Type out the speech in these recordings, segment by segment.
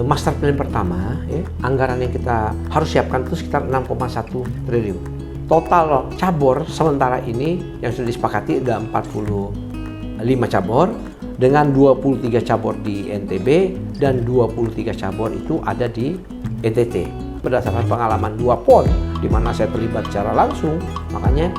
Master plan pertama, ya, anggaran yang kita harus siapkan itu sekitar 6,1 triliun. Total cabur sementara ini yang sudah disepakati ada 45 cabur dengan 23 cabur di NTB dan 23 cabur itu ada di NTT. Berdasarkan pengalaman 2 PON di mana saya terlibat secara langsung, makanya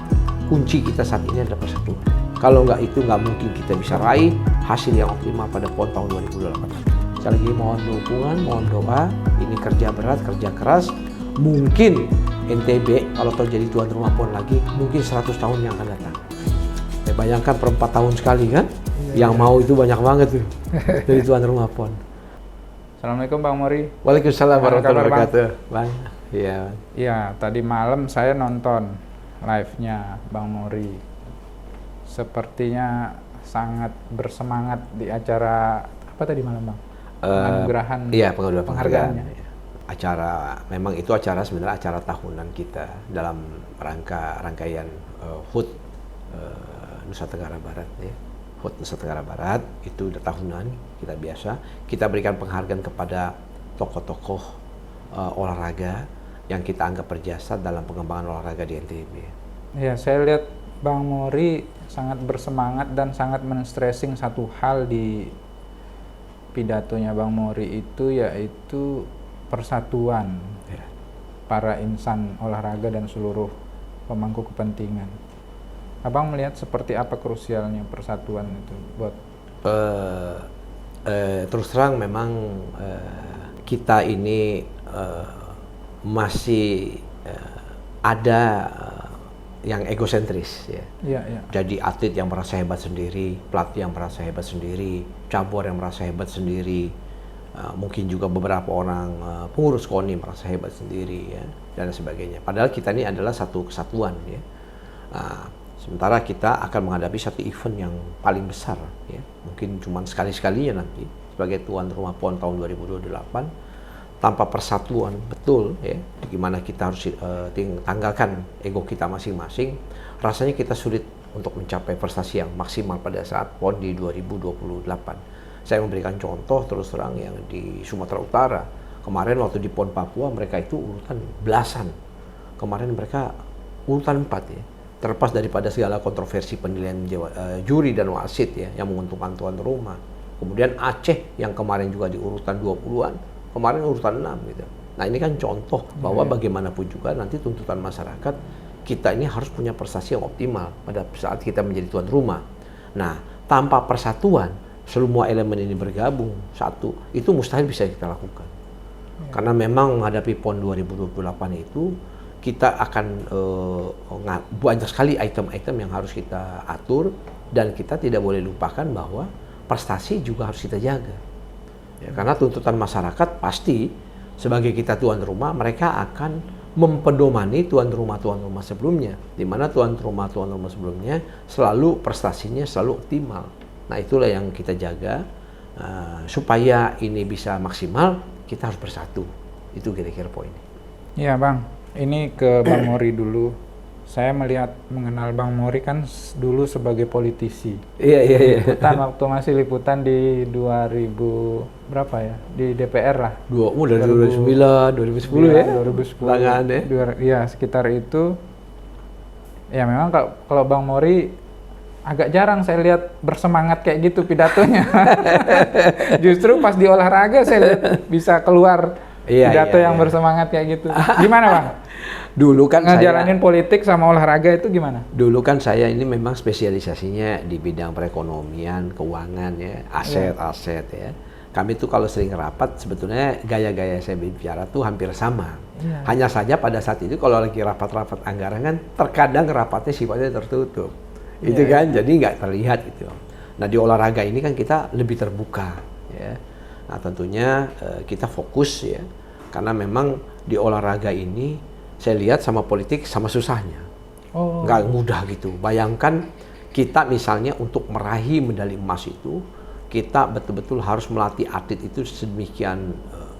kunci kita saat ini adalah persatuan. Kalau nggak itu nggak mungkin kita bisa raih hasil yang optimal pada PON tahun 2018. Sekali lagi mohon dukungan, mohon doa. Ini kerja berat, kerja keras. Mungkin NTB kalau tahu jadi tuan rumah PON lagi, mungkin 100 tahun yang akan datang. Ya, bayangkan per 4 tahun sekali kan? Yang mau itu banyak banget tuh jadi tuan rumah PON. Assalamualaikum Bang Mori. Waalaikumsalam warahmatullahi Bang? wabarakatuh. Bang, iya. Iya, tadi malam saya nonton live-nya Bang Mori. Sepertinya sangat bersemangat di acara apa tadi malam Bang? Penganugerahan. Iya, penghargaan. penghargaannya. Acara, memang itu acara sebenarnya acara tahunan kita dalam rangkaian HUT Nusa Tenggara Barat ya. HUT Nusa Tenggara Barat itu udah tahunan kita biasa. Kita berikan penghargaan kepada tokoh-tokoh olahraga yang kita anggap berjasa dalam pengembangan olahraga di NTB. Iya, saya lihat Bang Mori sangat bersemangat dan sangat men-stressing satu hal di pidatonya Bang Mori itu, yaitu persatuan para insan olahraga dan seluruh pemangku kepentingan. Abang melihat seperti apa krusialnya persatuan itu buat? Terus terang memang kita ini masih ada yang egosentris ya. Iya. Jadi atlet yang merasa hebat sendiri, pelatih yang merasa hebat sendiri, cabur yang merasa hebat sendiri, mungkin juga beberapa orang pengurus KONI merasa hebat sendiri ya, dan sebagainya. Padahal kita ini adalah satu kesatuan ya. Sementara kita akan menghadapi satu event yang paling besar ya, mungkin cuma sekali-sekalinya nanti sebagai tuan rumah PON tahun 2028. Tanpa persatuan betul ya, gimana kita harus tanggalkan ego kita masing-masing, rasanya kita sulit untuk mencapai prestasi yang maksimal pada saat PON di 2028. Saya memberikan contoh terus terang yang di Sumatera Utara. Kemarin waktu di PON Papua mereka itu urutan belasan. Kemarin mereka urutan 4 ya. Terlepas daripada segala kontroversi penilaian juri dan wasit ya yang menguntungkan tuan rumah. Kemudian Aceh yang kemarin juga di urutan 20-an. Kemarin urutan 6 gitu. Nah ini kan contoh bahwa bagaimanapun juga nanti tuntutan masyarakat kita ini harus punya prestasi yang optimal pada saat kita menjadi tuan rumah. Nah tanpa persatuan semua elemen ini bergabung satu itu mustahil bisa kita lakukan. Karena memang menghadapi PON 2028 itu kita akan banyak sekali item-item yang harus kita atur dan kita tidak boleh lupakan bahwa prestasi juga harus kita jaga. Ya, karena tuntutan masyarakat pasti sebagai kita tuan rumah mereka akan mempedomani tuan rumah sebelumnya, di mana tuan rumah sebelumnya selalu prestasinya selalu optimal. Nah itulah yang kita jaga supaya ini bisa maksimal kita harus bersatu. Itu kira-kira poinnya. Iya Bang, ini ke Bang Mori dulu. Saya mengenal Bang Mori kan dulu sebagai politisi. Iya. Liputan waktu masih liputan di 2000 berapa ya? Di DPR lah. Dari 2009, 2010 ya? 2010. Tangan ya? Iya, sekitar itu. Ya memang kalau Bang Mori agak jarang saya lihat bersemangat kayak gitu pidatonya. Justru pas di olahraga saya lihat bisa keluar pidato yang bersemangat kayak gitu. Gimana Bang? Dulu kan ngejalanin politik sama olahraga itu gimana? Dulu kan saya ini memang spesialisasinya di bidang perekonomian, keuangan ya, aset ya. Kami tuh kalau sering rapat sebetulnya gaya-gaya saya bicara tuh hampir sama. Hanya saja pada saat itu kalau lagi rapat-rapat anggaran kan terkadang rapatnya sifatnya tertutup. Itu kan jadi nggak terlihat gitu. Nah di olahraga ini kan kita lebih terbuka ya. Nah tentunya kita fokus ya. Karena memang di olahraga ini saya lihat sama politik sama susahnya, nggak mudah gitu. Bayangkan kita misalnya untuk meraih medali emas itu, kita betul-betul harus melatih atlet itu sedemikian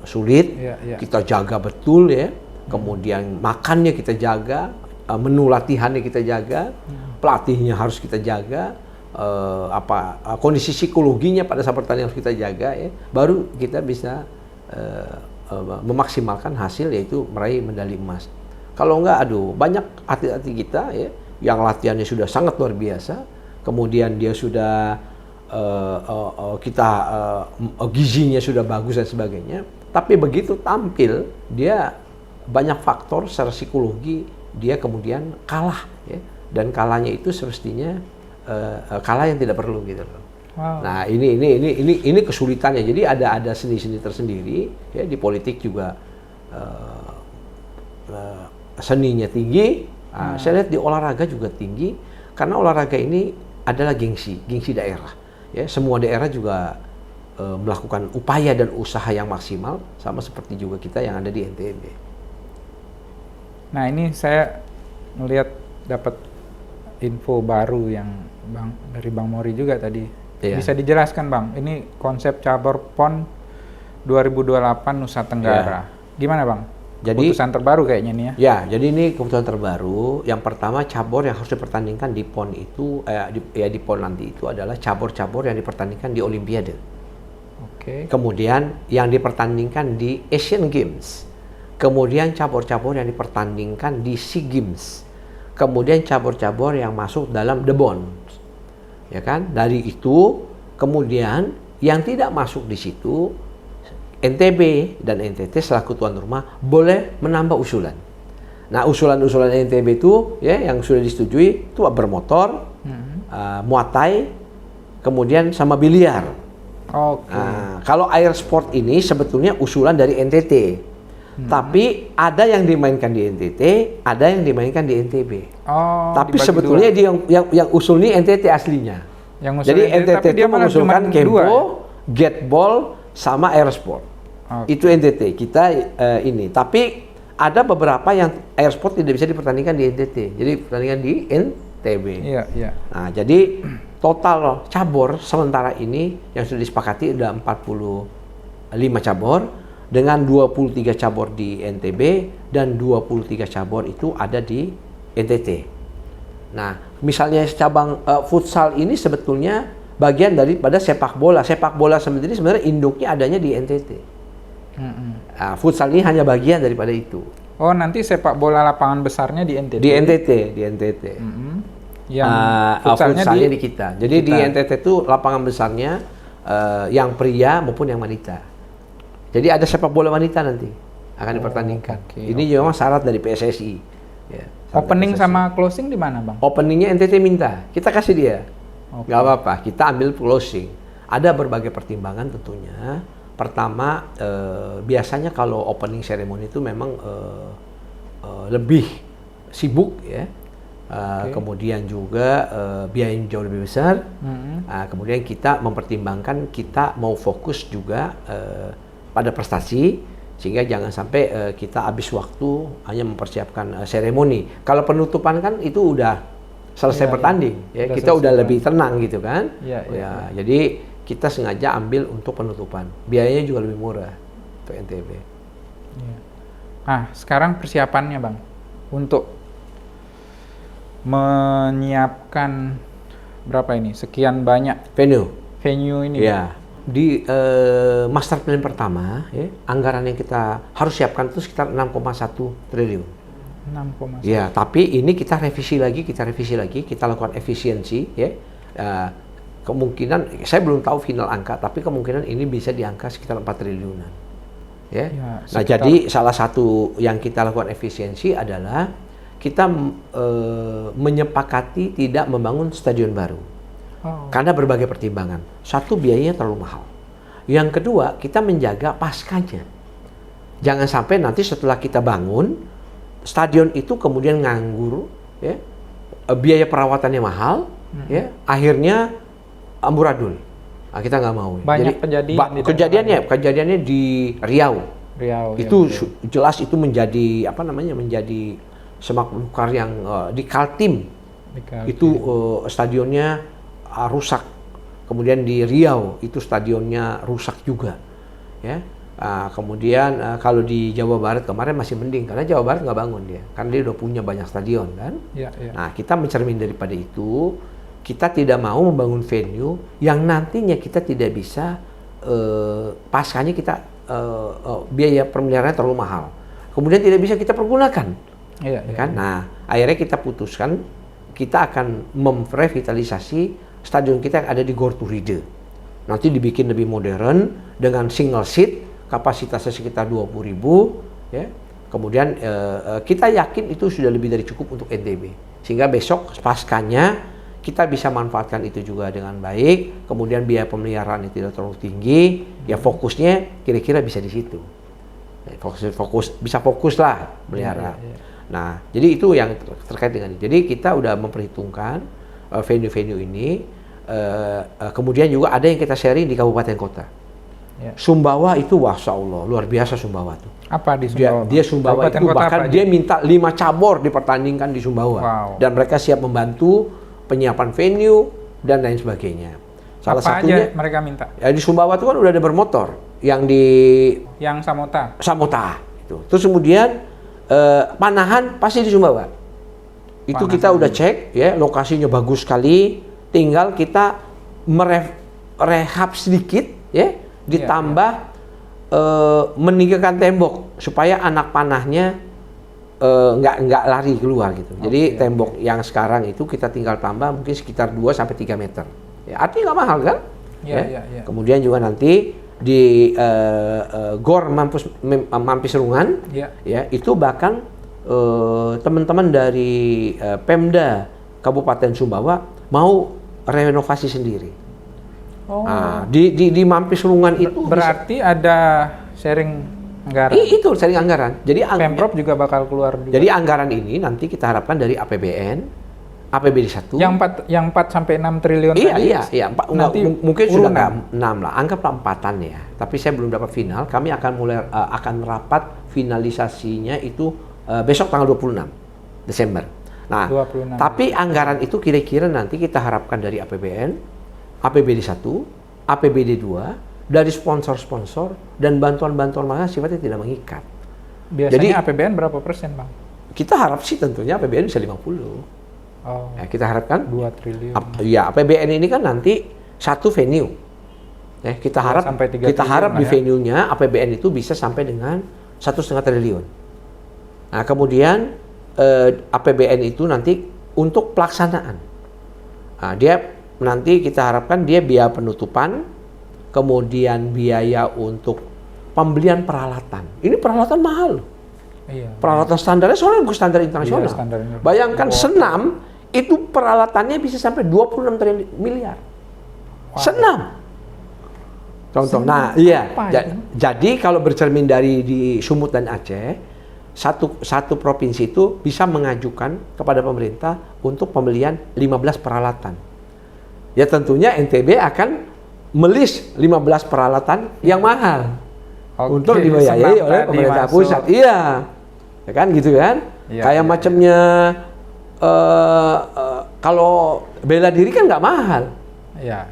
sulit. Kita jaga betul ya, kemudian makannya kita jaga, menu latihannya kita jaga, pelatihnya harus kita jaga, kondisi psikologinya pada saat pertandingan harus kita jaga ya, baru kita bisa memaksimalkan hasil, yaitu meraih medali emas. Kalau enggak, aduh, banyak atlet-atlet kita ya yang latihannya sudah sangat luar biasa, kemudian dia sudah gizinya sudah bagus dan sebagainya, tapi begitu tampil dia banyak faktor secara psikologi dia kemudian kalah ya, dan kalahnya itu semestinya kalah yang tidak perlu gitu loh. Wow. Nah ini kesulitannya. Jadi ada seni-seni tersendiri ya, di politik juga seninya tinggi. Saya lihat di olahraga juga tinggi, karena olahraga ini adalah gengsi daerah. Ya, semua daerah juga melakukan upaya dan usaha yang maksimal, sama seperti juga kita yang ada di NTB. Nah, ini saya melihat dapat info baru yang dari Bang Mori juga tadi. Iya. Bisa dijelaskan, Bang? Ini konsep cabur PON 2028 Nusa Tenggara. Gimana, Bang? Jadi, keputusan terbaru kayaknya nih ya. Ya, jadi ini keputusan terbaru. Yang pertama, cabur yang harus dipertandingkan di PON itu, di PON nanti itu adalah cabur-cabur yang dipertandingkan di Olimpiade. Oke. Kemudian yang dipertandingkan di Asian Games. Kemudian cabur-cabur yang dipertandingkan di SEA Games. Kemudian cabur-cabur yang masuk dalam The Bond. Ya kan? Dari itu, kemudian yang tidak masuk di situ, NTB dan NTT selaku tuan rumah boleh menambah usulan. Nah, usulan-usulan NTB itu ya yang sudah disetujui itu bermotor, muay thai, kemudian sama biliar. Oke. Nah, kalau air sport ini sebetulnya usulan dari NTT. Tapi ada yang dimainkan di NTT, ada yang dimainkan di NTB. Oh, tapi dibagi sebetulnya dua. dia yang usul ini NTT aslinya. Yang Jadi usulnya NTT tapi dia itu malah mengusulkan cuma Kempo, dua, ya? Gateball, sama Airsport. Oke. Itu NTT kita ini. Tapi ada beberapa yang Airsport tidak bisa dipertandingkan di NTT. Jadi pertandingan di NTB. Iya, iya. Nah, jadi total cabur sementara ini yang sudah disepakati ada 45 cabur dengan 23 cabur di NTB dan 23 cabur itu ada di NTT. Nah, misalnya cabang futsal ini sebetulnya bagian daripada sepak bola. Sepak bola sendiri sebenarnya induknya adanya di NTT. Nah, futsal ini hanya bagian daripada itu. Oh, nanti sepak bola lapangan besarnya di NTT. Di NTT. Yang futsalnya di kita. Jadi di NTT itu lapangan besarnya yang pria maupun yang wanita. Jadi ada sepak bola wanita nanti akan dipertandingkan. Ini juga memang syarat dari PSSI. Ya, opening PSSI. Sama closing di mana, Bang? Openingnya NTT minta, kita kasih dia. Okay. Nggak apa-apa, kita ambil closing. Ada berbagai pertimbangan tentunya. Pertama, biasanya kalau opening ceremony itu memang lebih sibuk ya. Kemudian juga biayanya jauh lebih besar. Kemudian kita mempertimbangkan kita mau fokus juga pada prestasi, sehingga jangan sampai kita habis waktu hanya mempersiapkan seremoni. Kalau penutupan kan itu udah selesai bertanding, ya kita udah lebih tenang gitu kan. Jadi kita sengaja ambil untuk penutupan. Biayanya juga lebih murah untuk NTB. Nah, sekarang persiapannya, Bang, untuk menyiapkan berapa ini? Sekian banyak venue ini. Ya. Di master plan pertama, ya, anggaran yang kita harus siapkan itu sekitar 6,1 triliun. 6,1. Ya, tapi ini kita revisi lagi, kita lakukan efisiensi, ya. Kemungkinan, saya belum tahu final angka, tapi kemungkinan ini bisa di angka sekitar 4 triliunan. Ya. Nah, jadi salah satu yang kita lakukan efisiensi adalah kita menyepakati tidak membangun stadion baru. Karena berbagai pertimbangan. Satu, biayanya terlalu mahal. Yang kedua, kita menjaga paskanya. Jangan sampai nanti setelah kita bangun, stadion itu kemudian nganggur, ya, biaya perawatannya mahal, ya, akhirnya amburadul. Nah, kita nggak mau. Banyak kejadiannya di Riau. Itu jelas itu menjadi menjadi semak belukar yang di Kaltim. Itu stadionnya rusak. Kemudian di Riau itu stadionnya rusak juga, ya. Kemudian kalau di Jawa Barat kemarin masih mending karena Jawa Barat nggak bangun dia, karena dia udah punya banyak stadion kan. Nah, kita mencermin daripada itu, kita tidak mau membangun venue yang nantinya kita tidak bisa paskanya kita biaya pemeliharaannya terlalu mahal. Kemudian tidak bisa kita pergunakan. Iya, Ya kan? Nah, akhirnya kita putuskan kita akan merevitalisasi stadion kita yang ada di Gor Turide. Nanti dibikin lebih modern dengan single seat, kapasitasnya sekitar 20.000, ya. Kemudian kita yakin itu sudah lebih dari cukup untuk NTB. Sehingga besok paskanya kita bisa manfaatkan itu juga dengan baik. Kemudian biaya pemeliharaan tidak terlalu tinggi. Ya fokusnya kira-kira bisa di situ. Bisa fokus lah melihara. Nah, jadi itu yang terkait dengan itu. Jadi kita udah memperhitungkan venue-venue ini. Kemudian juga ada yang kita sharing di kabupaten kota. Sumbawa itu Masya Allah, luar biasa Sumbawa tuh. Apa di Sumbawa? Dia Sumbawa Kabupaten itu bahkan dia minta 5 cabur dipertandingkan di Sumbawa. Wow. Dan mereka siap membantu penyiapan venue dan lain sebagainya. Salah apa satunya aja mereka minta? Ya di Sumbawa itu kan udah ada bermotor yang di Samota. Samota itu. Terus kemudian panahan pasti di Sumbawa. Itu kita udah cek ya, lokasinya bagus sekali. Tinggal kita merehab sedikit ya, ditambah meninggikan tembok supaya anak panahnya nggak lari keluar gitu. Jadi tembok yang sekarang itu kita tinggal tambah mungkin sekitar 2-3 meter. Ya, artinya nggak mahal kan? Ya. Kemudian juga nanti di Gor Mampis Rungan, ya itu bahkan teman-teman dari Pemda Kabupaten Sumbawa mau renovasi sendiri. Nah, di Mampis Rungan itu berarti ada sharing anggaran. Itu sharing anggaran. Jadi Pemprov juga bakal keluar juga. Jadi anggaran ini nanti kita harapkan dari APBN, APBD 1. Yang 4 sampai 6 triliun tadi. Iya. Mungkin sudah nggak 6 lah, anggaplah 4-an ya. Tapi saya belum dapat final. Kami akan mulai akan rapat finalisasinya itu besok tanggal 26 Desember. Nah, 26. tapi anggaran itu kira-kira nanti kita harapkan dari APBN, APBD 1, APBD 2, dari sponsor-sponsor dan bantuan-bantuan mana sifatnya tidak mengikat. Biasanya jadi, APBN berapa persen, Bang? Kita harap sih tentunya APBN bisa 50. Ya, kita harapkan 2 triliun. Ya, APBN ini kan nanti satu venue. Ya, kita harap di venue-nya APBN itu bisa sampai dengan 1,5 triliun. Nah, kemudian APBN itu nanti untuk pelaksanaan. Nah, dia nanti kita harapkan dia biaya penutupan, kemudian biaya untuk pembelian peralatan. Ini peralatan mahal. Iya. Peralatan standarnya soalnya bukan standar internasional. Iya, bayangkan senam itu peralatannya bisa sampai 26 miliar. Wow. Senam. Contoh. Nah, iya. Jadi kalau bercermin dari di Sumut dan Aceh, satu provinsi itu bisa mengajukan kepada pemerintah untuk pembelian 15 peralatan. Ya tentunya NTB akan melis 15 peralatan yang mahal untuk dibiayai oleh pemerintah pusat. Iya. Ya kan gitu kan? Ya, kayak macamnya kalau bela diri kan nggak mahal. Iya.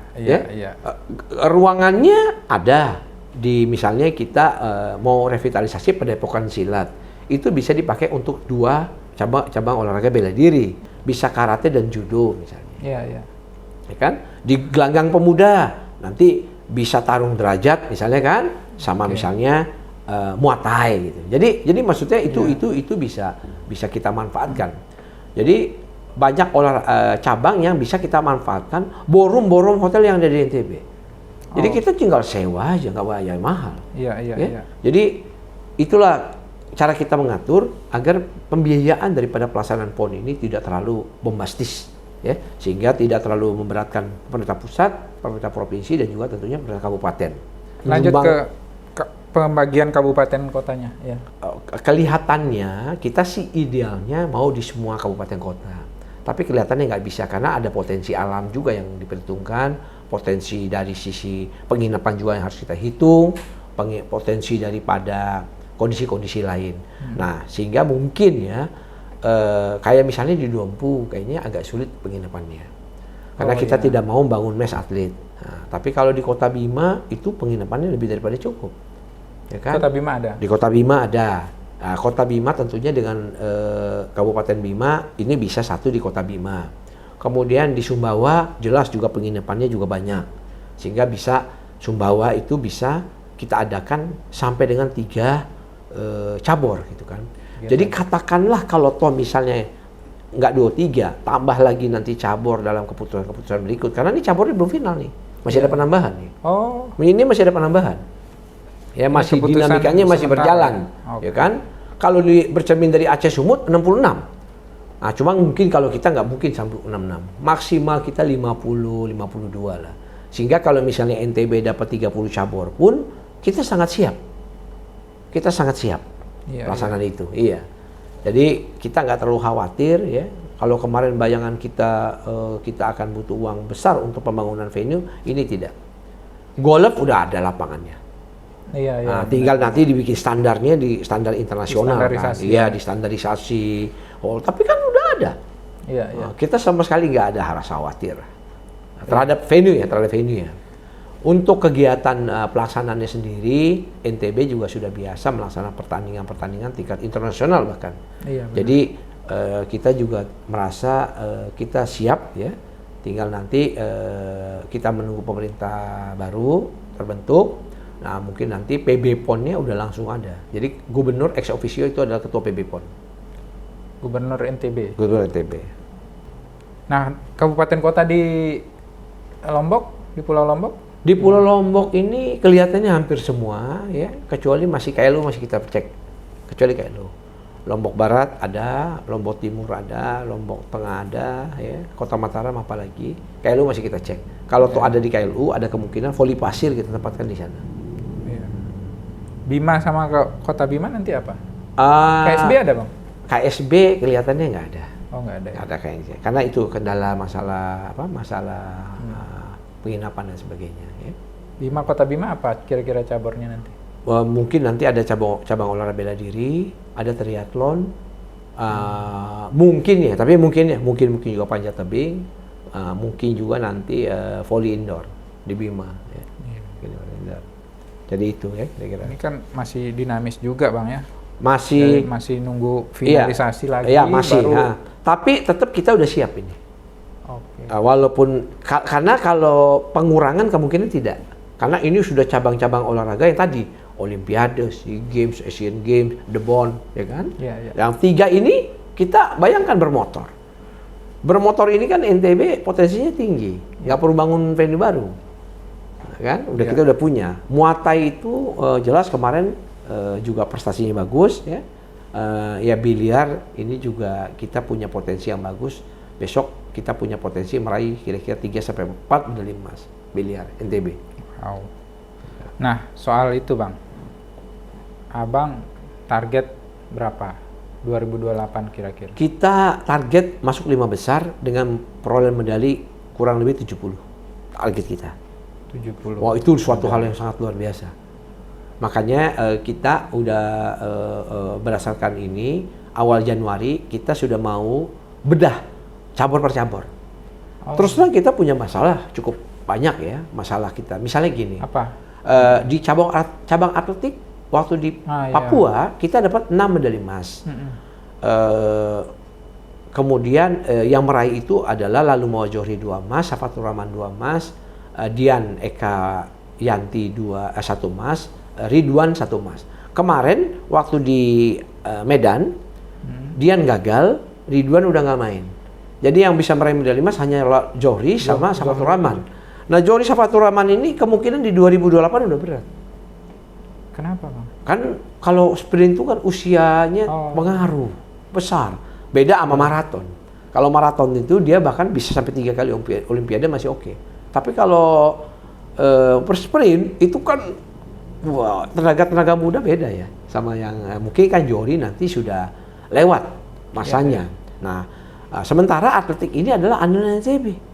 Ruangannya ada di misalnya kita mau revitalisasi Padepokan Silat. Itu bisa dipakai untuk 2 cabang olahraga bela diri, bisa karate dan judo misalnya. Iya. Ya kan? Di gelanggang pemuda nanti bisa tarung derajat misalnya kan, sama misalnya Muay Thai gitu. Jadi maksudnya itu bisa kita manfaatkan. Jadi banyak cabang yang bisa kita manfaatkan, ballroom hotel yang ada di NTB. Jadi kita tinggal sewa aja, nggak bayar mahal. Iya. Jadi itulah cara kita mengatur agar pembiayaan daripada pelaksanaan PON ini tidak terlalu bombastis, ya, sehingga tidak terlalu memberatkan pemerintah pusat, pemerintah provinsi dan juga tentunya pemerintah kabupaten. Lanjut ke pembagian kabupaten kotanya, ya. Kelihatannya kita sih idealnya mau di semua kabupaten kota, tapi kelihatannya nggak bisa karena ada potensi alam juga yang diperhitungkan, potensi dari sisi penginapan juga yang harus kita hitung, potensi daripada kondisi-kondisi lain. Nah, sehingga mungkin ya kayak misalnya di Dompu kayaknya agak sulit penginapannya. Karena kita tidak mau bangun mes atlet. Nah, tapi kalau di Kota Bima itu penginapannya lebih daripada cukup. Ya kan? Kota Bima ada. Di Kota Bima ada. Nah, Kota Bima tentunya dengan Kabupaten Bima ini bisa satu di Kota Bima. Kemudian di Sumbawa jelas juga penginapannya juga banyak. Sehingga bisa Sumbawa itu bisa kita adakan sampai dengan 3 cabur gitu kan. Iya, Jadi katakanlah kalau toh misalnya nggak 2-3, tambah lagi nanti cabur dalam keputusan-keputusan berikut. Karena ini caburnya belum final nih, masih ada penambahan nih. Oh, Ini masih ada penambahan. Ya masih keputusan dinamikanya masih sementara. berjalan, Oke. ya kan? Kalau bercermin dari Aceh Sumut 66. Nah, cuma mungkin kalau kita nggak mungkin sampai 66. Maksimal kita 50, 52 lah. Sehingga kalau misalnya NTB dapat 30 cabur pun kita sangat siap. Kita sangat siap Iya, pelaksanaan itu. Iya. Jadi kita nggak terlalu khawatir ya. Kalau kemarin bayangan kita kita akan butuh uang besar untuk pembangunan venue, ini tidak. Golf udah ada lapangannya. iya, iya. Nah, tinggal nanti dibikin standarnya di standar internasional kan. Distandarisasi. Iya, distandarisasi. Oh, tapi kan udah ada. Iya, iya. Nah, kita sama sekali nggak ada rasa khawatir terhadap venue ya. Untuk kegiatan pelaksanaannya sendiri, NTB juga sudah biasa melaksanakan pertandingan-pertandingan tingkat internasional bahkan. Iya, benar. Jadi kita juga merasa kita siap ya. Tinggal nanti kita menunggu pemerintah baru terbentuk. Nah, mungkin nanti PB PON-nya udah langsung ada. Jadi gubernur ex officio itu adalah ketua PB PON. Gubernur NTB. Gubernur NTB. Nah, kabupaten kota di Lombok, di Pulau Lombok? Di Pulau Lombok ini kelihatannya hampir semua ya, kecuali masih KLU masih kita cek. Kecuali KLU. Lombok Barat ada, Lombok Timur ada, Lombok Tengah ada, ya. Kota Mataram apalagi. KLU masih kita cek. Kalau tuh ada di KLU, ada kemungkinan voli pasir kita tempatkan di sana. Iya. Bima sama Kota Bima nanti apa? Ah, KSB ada, Bang? KSB kelihatannya nggak ada. Oh, nggak ada ya? Nggak ada kayaknya. Karena itu kendala masalah penginapan dan sebagainya. Ya. Bima, Kota Bima apa kira-kira caburnya nanti? Mungkin nanti ada cabang olahraga bela diri, ada triathlon, mungkin mungkin juga panjat tebing, mungkin juga nanti volley indoor di Bima. Ya. Iya. Volley indoor. Jadi itu ya kira-kira. Ini kan masih dinamis juga, Bang ya? Masih, Masih nunggu finalisasi lagi. Iya masih. Baru... Nah, tapi tetap kita udah siap ini. Oke. Walaupun karena kalau pengurangan kemungkinan tidak. Karena ini sudah cabang-cabang olahraga yang tadi Olimpiade, SEA Games, Asian Games, The Bond, ya kan? Iya, iya. Yang 3 ini kita bayangkan bermotor. Bermotor ini kan NTB potensinya tinggi, nggak perlu bangun venue baru, kan? Udah kita udah punya. Muay itu jelas kemarin juga prestasinya bagus, ya. Ya biliar ini juga kita punya potensi yang bagus. Besok kita punya potensi meraih kira-kira 3-4 medali emas biliar NTB. Wow. Nah, soal itu, Bang. Abang target berapa? 2028 kira-kira. Kita target masuk 5 besar dengan perolehan medali kurang lebih 70. Target kita. 70. Wah, itu suatu hal yang sangat luar biasa. Makanya kita udah berdasarkan ini awal Januari kita sudah mau bedah cabur per cabur. Oh. Terus terang kita punya masalah cukup banyak ya, masalah kita. Misalnya gini. Apa? Di cabang atletik waktu di iya. Papua kita dapat 6 medali emas. Kemudian yang meraih itu adalah Lalu Mawa Johri 2 emas, Safatur Rahman 2 emas, Dian Eka Yanti 1 emas, Ridwan 1 emas. Kemarin waktu di Medan, Dian gagal, Ridwan udah nggak main. Jadi yang bisa meraih medali emas hanya Johri sama Safatur Rahman. Nah, Johri Safatur Rahman ini kemungkinan di 2028 udah berat. Kenapa, Bang? Kan kalau sprint itu kan usianya pengaruh besar. Beda sama maraton. Kalau maraton itu dia bahkan bisa sampai 3 kali olimpiade masih oke. Tapi kalau per sprint itu kan tenaga muda beda ya. Sama yang mungkin kan Johri nanti sudah lewat masanya. Nah, sementara atletik ini adalah andalan NTB.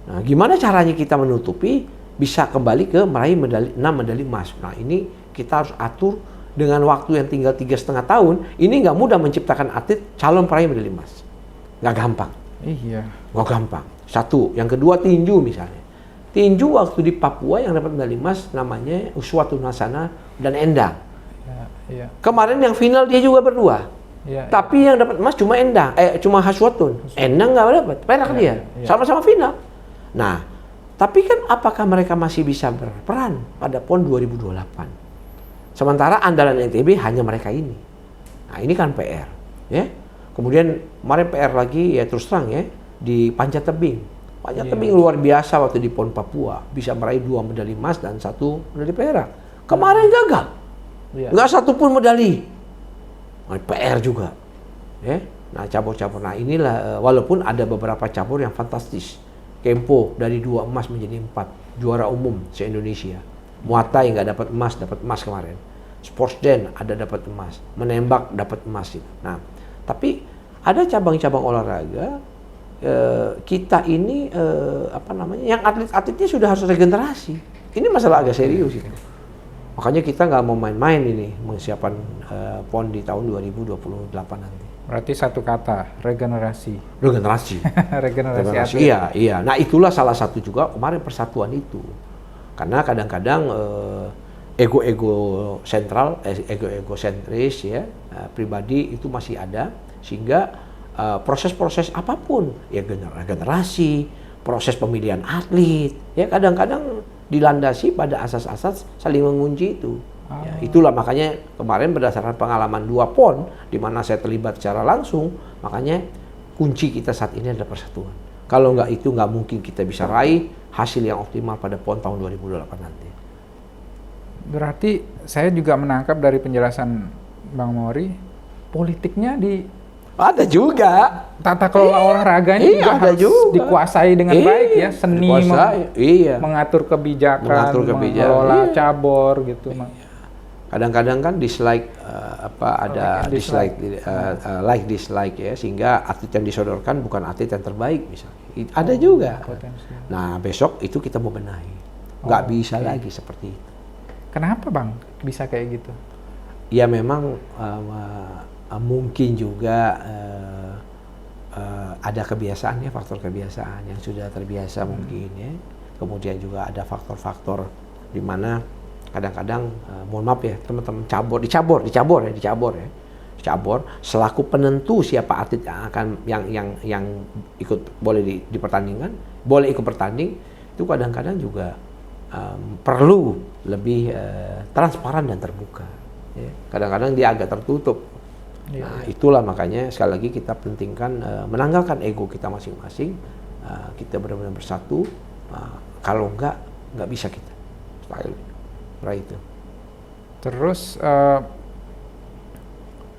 Nah, gimana caranya kita menutupi bisa kembali ke meraih 6 medali emas. Nah, ini kita harus atur dengan waktu yang tinggal 3,5 tahun. Ini nggak mudah menciptakan atlet calon peraih medali emas. Nggak gampang. Iya. Nggak gampang. Satu. Yang kedua tinju misalnya. Tinju waktu di Papua yang dapat medali emas namanya Uswatun Hasana dan Endang. Iya. Kemarin yang final dia juga berdua. Iya. Tapi yang dapat emas cuma Endang, cuma Haswatun. Endang nggak dapat, perak dia. Iya. Sama-sama final. Nah, Tapi kan apakah mereka masih bisa berperan pada PON 2028? Sementara andalan NTB hanya mereka ini. Nah, ini kan PR, ya. Kemudian kemarin PR lagi ya terus terang ya di Panjat Tebing. Panjat Tebing luar biasa waktu di PON Papua, bisa meraih 2 medali emas dan 1 medali perak. Kemarin gagal. Nggak satu pun medali. Nah, PR juga. Ya. Nah, cabur-cabur. Nah, inilah walaupun ada beberapa cabur yang fantastis. Kempo dari 2 emas menjadi 4, juara umum se-Indonesia. Muay Thai nggak dapat emas kemarin. Sports Den ada dapat emas, menembak dapat emas itu. Nah, tapi ada cabang-cabang olahraga kita ini yang atlet-atletnya sudah harus regenerasi. Ini masalah agak serius itu. Makanya kita nggak mau main-main ini menyiapkan PON di tahun 2028 nanti. Berarti satu kata, regenerasi. Regenerasi. Regenerasi atlet. Iya. Nah, itulah salah satu juga kemarin persatuan itu. Karena kadang-kadang ego-ego sentral, ego-ego sentris ya, pribadi itu masih ada, sehingga proses-proses apapun, ya regenerasi, proses pemilihan atlet, ya kadang-kadang dilandasi pada asas-asas saling mengunci itu. Ya, itulah makanya kemarin berdasarkan pengalaman 2 PON di mana saya terlibat secara langsung, makanya kunci kita saat ini adalah persatuan. Kalau nggak itu nggak mungkin kita bisa raih hasil yang optimal pada PON tahun 2028 nanti. Berarti saya juga menangkap dari penjelasan Bang Mori, politiknya di ada juga. Tata kelola olahraganya juga harus dikuasai dengan baik ya, seni mengatur kebijakan, mengelola cabur gitu. Kadang-kadang kan dislike ada dislike dislike ya, sehingga atlet yang disodorkan bukan atlet yang terbaik misalnya. Ada juga. Nah, besok itu kita mau benahi. Nggak bisa lagi seperti itu. Kenapa Bang bisa kayak gitu? Ya memang mungkin juga ada kebiasaan ya, faktor kebiasaan yang sudah terbiasa mungkin ya. Kemudian juga ada faktor-faktor di mana kadang-kadang mohon maaf ya teman-teman, dicabur selaku penentu siapa atlet yang akan yang ikut boleh dipertandingkan, boleh ikut bertanding, itu kadang-kadang juga perlu lebih transparan dan terbuka. Ya. Kadang-kadang dia agak tertutup. Nah, itulah makanya sekali lagi kita pentingkan menanggalkan ego kita masing-masing. Kita benar-benar bersatu. Kalau nggak bisa kita. Itu. Terus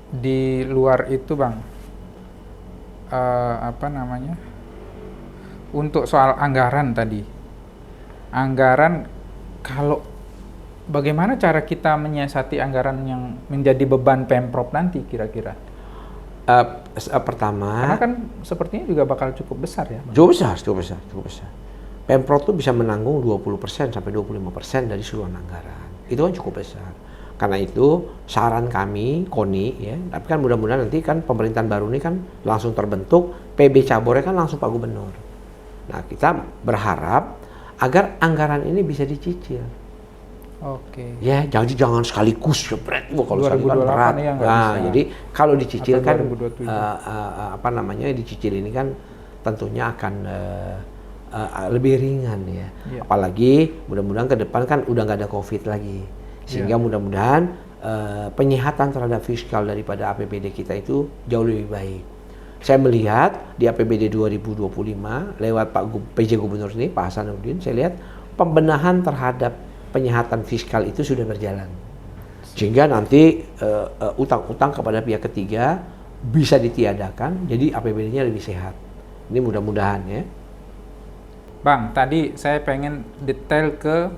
di luar itu Bang, untuk soal anggaran tadi, kalau bagaimana cara kita menyiasati anggaran yang menjadi beban Pemprov nanti kira-kira? Pertama, karena kan sepertinya juga bakal cukup besar ya Bang? Cukup besar. Pemprov tuh bisa menanggung 20% sampai 25% dari seluruh anggaran. Itu kan cukup besar. Karena itu saran kami, KONI ya, tapi kan mudah-mudahan nanti kan pemerintahan baru ini kan langsung terbentuk, PB cabornya kan langsung Pak Gubernur. Nah, kita berharap agar anggaran ini bisa dicicil. Oke. Ya, jangan sekaligus jebret. Kalau sekaligus kan berat. Ya, nah, jadi kalau dicicil kan dicicil ini kan tentunya akan lebih ringan ya. Apalagi mudah-mudahan ke depan kan udah nggak ada COVID lagi, sehingga mudah-mudahan penyihatan terhadap fiskal daripada APBD kita itu jauh lebih baik. Saya melihat di APBD 2025 lewat PJ Gubernur ini Pak Hasanuddin, saya lihat pembenahan terhadap penyihatan fiskal itu sudah berjalan, sehingga nanti utang-utang kepada pihak ketiga bisa ditiadakan, jadi APBD-nya lebih sehat. Ini mudah-mudahan ya. Bang, tadi saya pengen detail ke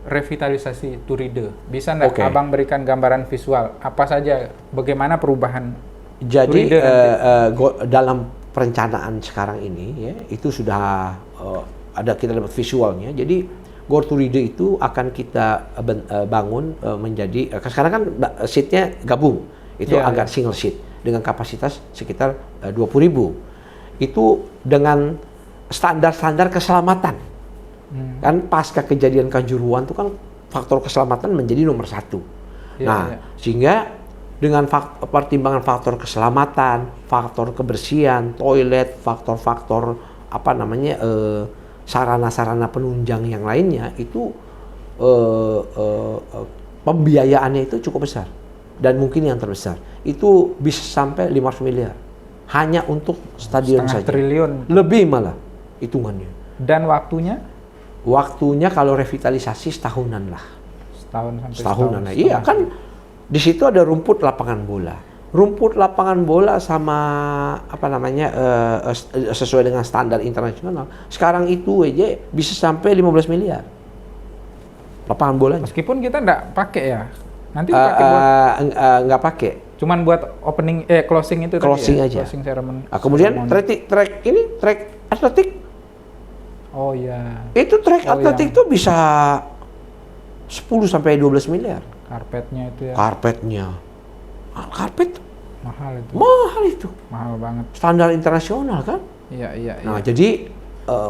revitalisasi Turide. Bisa nggak Abang berikan gambaran visual? Apa saja, bagaimana perubahan Turide dalam perencanaan sekarang ini ya, itu sudah ada, kita dapat visualnya. Jadi Gor Turide itu akan kita bangun menjadi, sekarang kan seatnya gabung, itu agak single seat dengan kapasitas sekitar 20.000. Itu dengan standar-standar keselamatan. Kan pasca kejadian Kanjuruhan itu kan faktor keselamatan menjadi nomor 1. Sehingga dengan pertimbangan faktor keselamatan, faktor kebersihan, toilet, faktor-faktor sarana-sarana penunjang yang lainnya itu pembiayaannya itu cukup besar dan mungkin yang terbesar itu bisa sampai 500 miliar hanya untuk stadion Setengah saja. triliun. Lebih malah hitungannya. Dan waktunya? Waktunya kalau revitalisasi setahunan lah. Setahunan Lah. Iya kan di situ ada rumput lapangan bola. Rumput lapangan bola sama apa namanya sesuai dengan standar internasional. Sekarang itu aja bisa sampai 15 miliar. Lapangan bolanya. Meskipun kita nggak pakai ya. Nanti dipakai buat nggak pakai. cuman buat opening closing itu Closing tadi ya? aja. Closing ceremony. Kemudian track atletik. Oh iya. Itu track Oh, atletik itu bisa 10 sampai 12 miliar. Karpetnya itu ya. Karpetnya. Karpet Mahal itu. mahal itu. Mahal banget. Standar internasional kan. Iya. Nah, jadi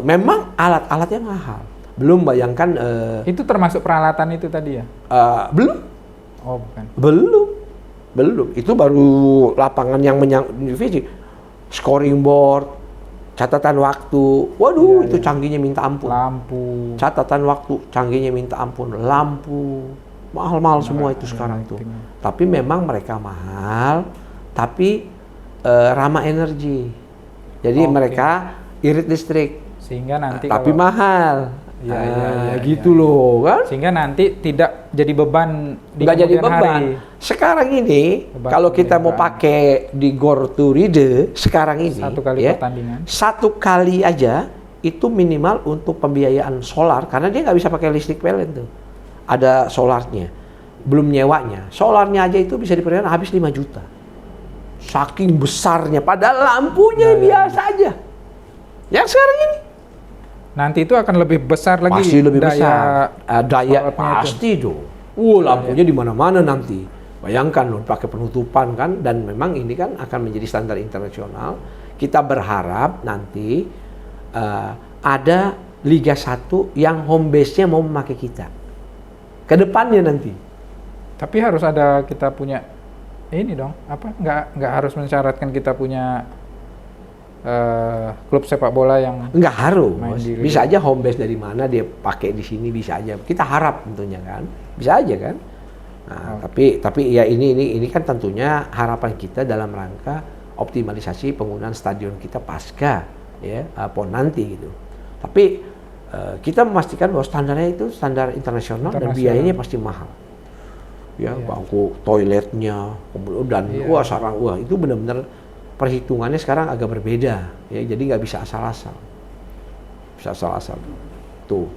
memang alat-alatnya mahal. Belum bayangkan Itu termasuk peralatan itu tadi ya? belum. Oh, bukan. Belum. Itu baru lapangan yang fisik. Scoring board, catatan waktu. Waduh, itu canggihnya minta ampun. Lampu. Catatan waktu, canggihnya minta ampun. Lampu. Mahal-mahal semua itu sekarang tuh. Tapi memang mereka mahal, tapi ramah energi. Jadi mereka irit listrik. Sehingga nanti Tapi kalau mahal. Iya, gitu loh kan. sehingga nanti tidak jadi beban di Nggak jadi kemudian beban. hari. Sekarang ini Beban kalau kita mau pemeliharaan. pakai di Gor to Ride sekarang ini Satu kali ya, pertandingan. satu kali aja itu minimal untuk pembiayaan solar karena dia nggak bisa pakai listrik PLN tuh. Ada solarnya. Belum nyewanya. Solarnya aja itu bisa diperkirakan habis 5 juta. Saking besarnya padahal lampunya biasa aja. Yang sekarang ini Nanti itu akan lebih besar lagi pasti lebih daya besar. Daya sorotnya itu. pasti dong. Lampunya di mana-mana nanti. Bayangkan loh pakai penutupan kan dan memang ini kan akan menjadi standar internasional. Kita berharap nanti ada Liga 1 yang home base-nya mau memakai kita. Ke depannya nanti. Tapi harus ada kita punya ini dong, apa? Nggak harus mensyaratkan kita punya klub sepak bola yang Enggak harus. Main di Liga. Bisa aja home base dari mana dia pakai di sini bisa aja. Kita harap tentunya kan. Bisa aja kan. Nah, tapi ya ini kan tentunya harapan kita dalam rangka optimalisasi penggunaan stadion kita pasca ya PON nanti gitu. Tapi kita memastikan bahwa standarnya itu standar internasional dan biayanya pasti mahal. Ya, bangku toiletnya, kemudian itu benar-benar perhitungannya sekarang agak berbeda ya, jadi nggak bisa asal-asal. Tuh.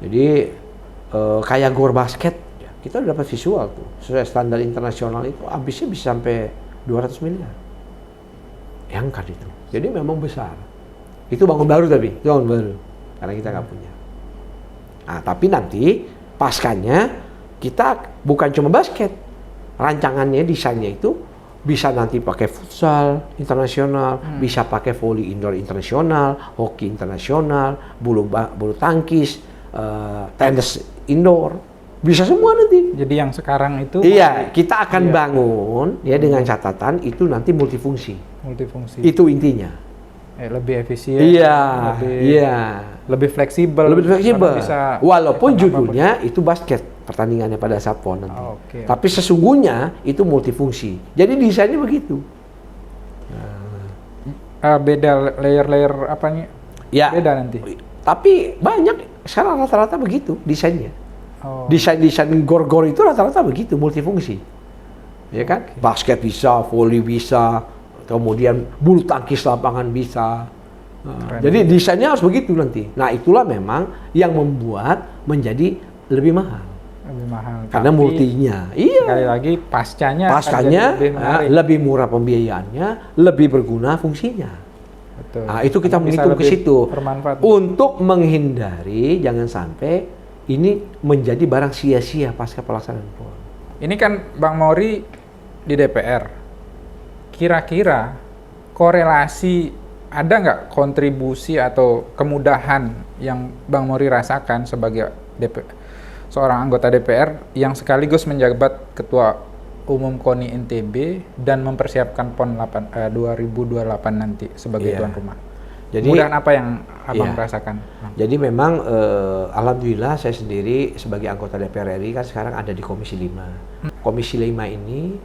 Jadi kayak gor basket ya, kita udah dapat visual tuh. Sesuai standar internasional itu habisnya bisa sampai 200 miliar. Yang kan itu. Jadi memang besar. Itu bangun baru karena kita nggak punya. Nah, tapi nanti paskanya kita bukan cuma basket. Rancangannya, desainnya itu bisa nanti pakai futsal internasional, bisa pakai volley indoor internasional, hoki internasional, bulu tangkis, tenis indoor, bisa semua nanti. jadi yang sekarang itu Iya, kita akan bangun ya dengan catatan itu nanti multifungsi. Itu intinya. Lebih efisien, lebih fleksibel, Bisa, walaupun judulnya itu basket pertandingannya pada saat PON nanti. Tapi sesungguhnya itu multifungsi. Jadi desainnya begitu. Beda layer-layer apanya? Ya. Beda nanti. Tapi banyak sekarang rata-rata begitu desainnya. Desain gor-gor itu rata-rata begitu, multifungsi. Ya kan? Basket bisa, volley bisa, kemudian bulu tangkis lapangan bisa. Jadi desainnya harus begitu nanti. Nah, itulah memang yang membuat menjadi lebih mahal. Karena multinya. Iya. Sekali lagi pascanya lebih murah pembiayaannya, lebih berguna fungsinya. Betul. Nah, itu kita menghitung ke situ bermanfaat. untuk menghindari jangan sampai ini menjadi barang sia-sia pasca pelaksanaan PON. Ini kan Bang Mori di DPR. Kira-kira korelasi ada nggak kontribusi atau kemudahan yang Bang Mori rasakan sebagai seorang anggota DPR yang sekaligus menjabat Ketua Umum KONI NTB dan mempersiapkan PON 2028 nanti sebagai tuan rumah? Jadi kemudahan apa yang abang iya. rasakan? Jadi memang alhamdulillah saya sendiri sebagai anggota DPR RI kan sekarang ada di Komisi 5. Komisi 5 ini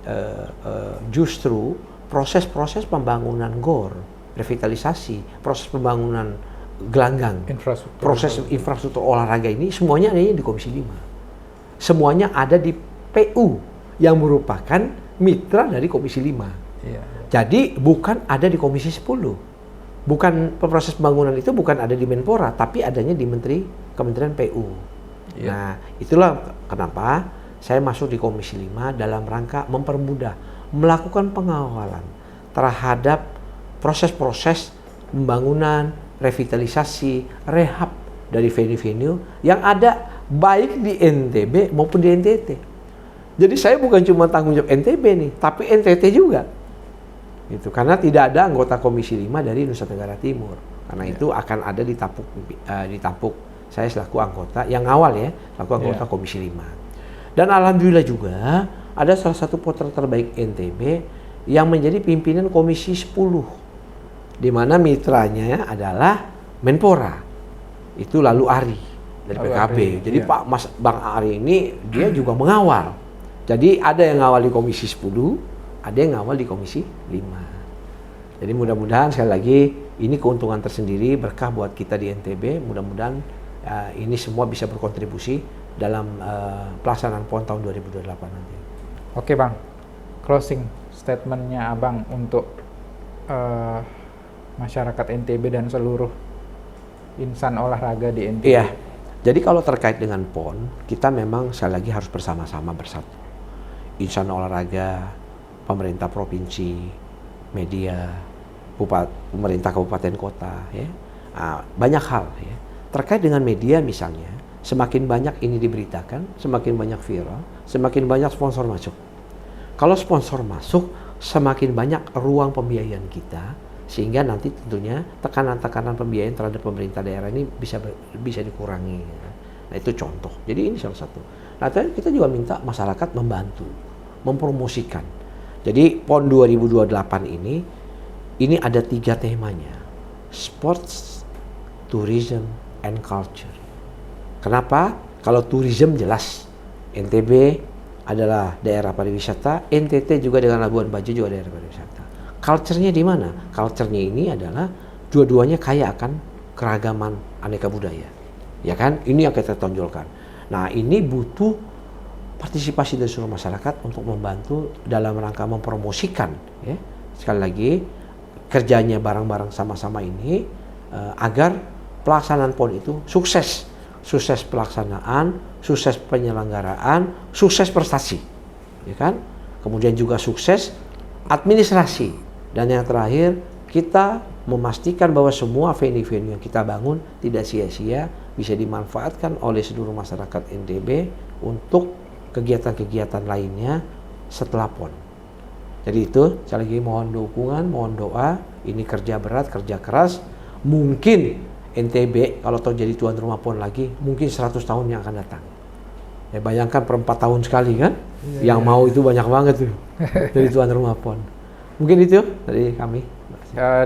justru proses-proses pembangunan GOR, revitalisasi, proses pembangunan gelanggang, Infrastruktur. proses infrastruktur olahraga ini semuanya adanya di Komisi 5. Semuanya ada di PU yang merupakan mitra dari Komisi 5. Iya. Jadi bukan ada di Komisi 10. Bukan proses pembangunan itu bukan ada di Menpora, tapi adanya di Kementerian PU. Iya. Nah, itulah kenapa saya masuk di Komisi 5 dalam rangka mempermudah, melakukan pengawalan terhadap proses-proses pembangunan, revitalisasi, rehab dari venue-venue yang ada baik di NTB maupun di NTT. Jadi saya bukan cuma tanggung jawab NTB nih, tapi NTT juga. Gitu. Karena tidak ada anggota Komisi 5 dari Nusa Tenggara Timur. Karena itu akan ada ditampuk saya selaku anggota yang awal ya, selaku anggota Komisi 5. Dan alhamdulillah juga ada salah satu putra terbaik NTB yang menjadi pimpinan Komisi 10. Di mana mitranya adalah Menpora. Itu lalu Ari dari Lalu PKB. Ari, Jadi iya. Pak Mas Bang Ari ini dia juga mengawal. Jadi ada yang ngawal di Komisi 10, ada yang ngawal di Komisi 5. Jadi mudah-mudahan sekali lagi ini keuntungan tersendiri berkah buat kita di NTB. Mudah-mudahan ini semua bisa berkontribusi dalam pelaksanaan PON tahun 2028 nanti. Oke Bang, closing statementnya Abang untuk masyarakat NTB dan seluruh insan olahraga di NTB. Iya. Jadi kalau terkait dengan PON, kita memang sekali lagi harus bersama-sama bersatu. Insan olahraga, pemerintah provinsi, media, pemerintah kabupaten kota, ya, banyak hal. Ya. Terkait dengan media misalnya, semakin banyak ini diberitakan, semakin banyak viral, semakin banyak sponsor masuk. Kalau sponsor masuk, semakin banyak ruang pembiayaan kita, sehingga nanti tentunya tekanan-tekanan pembiayaan terhadap pemerintah daerah ini bisa dikurangi. Nah itu contoh. Jadi ini salah satu. Nah kita juga minta masyarakat membantu, mempromosikan. Jadi PON 2028 ini ada 3 temanya. Sports, tourism, and culture. Kenapa? Kalau tourism jelas NTB adalah daerah pariwisata, NTT juga dengan Labuan Bajo juga daerah pariwisata. Culture-nya di mana? Culture-nya ini adalah dua-duanya kaya akan keragaman aneka budaya. Ya kan? Ini yang kita tonjolkan. Nah, ini butuh partisipasi dari seluruh masyarakat untuk membantu dalam rangka mempromosikan, ya. Sekali lagi kerjanya bareng-bareng sama-sama ini agar pelaksanaan PON itu sukses pelaksanaan, sukses penyelenggaraan, sukses prestasi, ya kan? Kemudian juga sukses administrasi, dan yang terakhir kita memastikan bahwa semua venue-venue yang kita bangun tidak sia-sia, bisa dimanfaatkan oleh seluruh masyarakat NTB untuk kegiatan-kegiatan lainnya setelah PON. Jadi itu, sekali lagi mohon dukungan, mohon doa. Ini kerja berat, kerja keras. Mungkin NTB kalau tahu jadi tuan rumah PON lagi, mungkin 100 tahun yang akan datang. Ya bayangkan per 4 tahun sekali kan, yang mau itu banyak banget tuh jadi tuan rumah PON. Mungkin itu dari kami.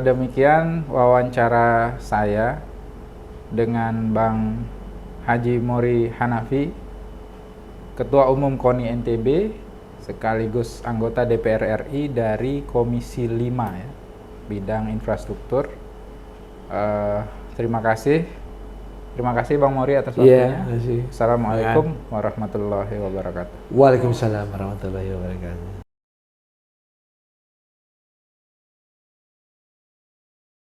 Demikian wawancara saya dengan Bang Haji Mori Hanafi, Ketua Umum KONI NTB, sekaligus anggota DPR RI dari Komisi 5 ya, bidang infrastruktur. Terima kasih Bang Mori atas waktunya. Iya, Assalamualaikum warahmatullahi wabarakatuh. Waalaikumsalam warahmatullahi wabarakatuh.